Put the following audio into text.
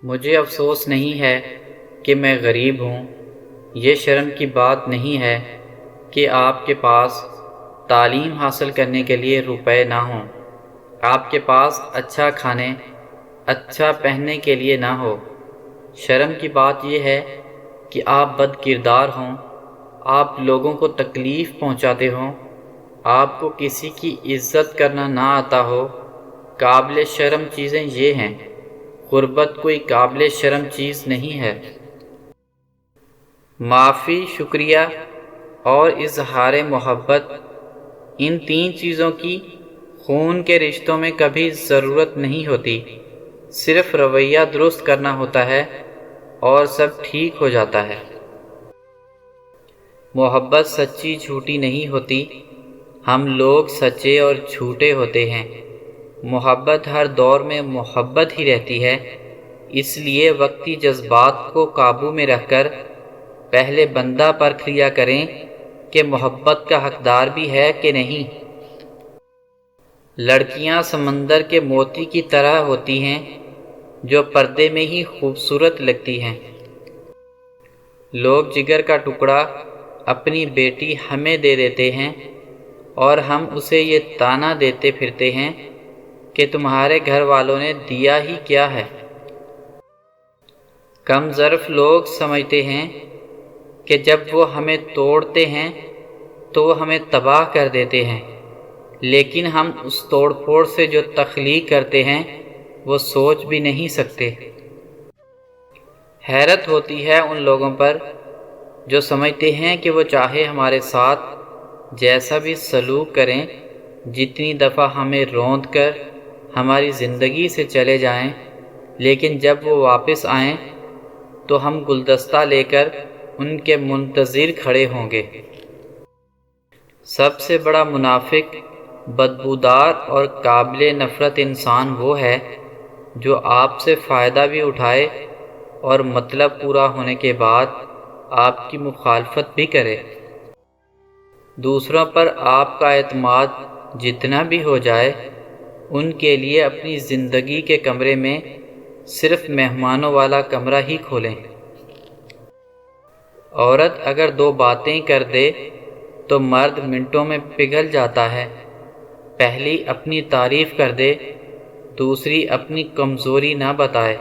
مجھے افسوس نہیں ہے کہ میں غریب ہوں۔ یہ شرم کی بات نہیں ہے کہ آپ کے پاس تعلیم حاصل کرنے کے لیے روپے نہ ہوں، آپ کے پاس اچھا کھانے، اچھا پہننے کے لیے نہ ہو۔ شرم کی بات یہ ہے کہ آپ بد کردار ہوں، آپ لوگوں کو تکلیف پہنچاتے ہوں، آپ کو کسی کی عزت کرنا نہ آتا ہو۔ قابل شرم چیزیں یہ ہیں، غربت کوئی قابل شرم چیز نہیں ہے۔ معافی، شکریہ اور اظہار محبت، ان تین چیزوں کی خون کے رشتوں میں کبھی ضرورت نہیں ہوتی، صرف رویہ درست کرنا ہوتا ہے اور سب ٹھیک ہو جاتا ہے۔ محبت سچی جھوٹی نہیں ہوتی، ہم لوگ سچے اور جھوٹے ہوتے ہیں۔ محبت ہر دور میں محبت ہی رہتی ہے، اس لیے وقتی جذبات کو قابو میں رکھ کر پہلے بندہ پرکھ لیا کریں کہ محبت کا حقدار بھی ہے کہ نہیں۔ لڑکیاں سمندر کے موتی کی طرح ہوتی ہیں جو پردے میں ہی خوبصورت لگتی ہیں۔ لوگ جگر کا ٹکڑا اپنی بیٹی ہمیں دے دیتے ہیں اور ہم اسے یہ طعنہ دیتے پھرتے ہیں کہ تمہارے گھر والوں نے دیا ہی کیا ہے۔ کم ظرف لوگ سمجھتے ہیں کہ جب وہ ہمیں توڑتے ہیں تو وہ ہمیں تباہ کر دیتے ہیں، لیکن ہم اس توڑ پھوڑ سے جو تخلیق کرتے ہیں وہ سوچ بھی نہیں سکتے۔ حیرت ہوتی ہے ان لوگوں پر جو سمجھتے ہیں کہ وہ چاہے ہمارے ساتھ جیسا بھی سلوک کریں، جتنی دفعہ ہمیں روند کر ہماری زندگی سے چلے جائیں، لیکن جب وہ واپس آئیں تو ہم گلدستہ لے کر ان کے منتظر کھڑے ہوں گے۔ سب سے بڑا منافق، بدبودار اور قابل نفرت انسان وہ ہے جو آپ سے فائدہ بھی اٹھائے اور مطلب پورا ہونے کے بعد آپ کی مخالفت بھی کرے۔ دوسروں پر آپ کا اعتماد جتنا بھی ہو جائے، ان کے لیے اپنی زندگی کے کمرے میں صرف مہمانوں والا کمرہ ہی کھولیں۔ عورت اگر دو باتیں کر دے تو مرد منٹوں میں پگھل جاتا ہے۔ پہلی اپنی تعریف کر دے، دوسری اپنی کمزوری نہ بتائے۔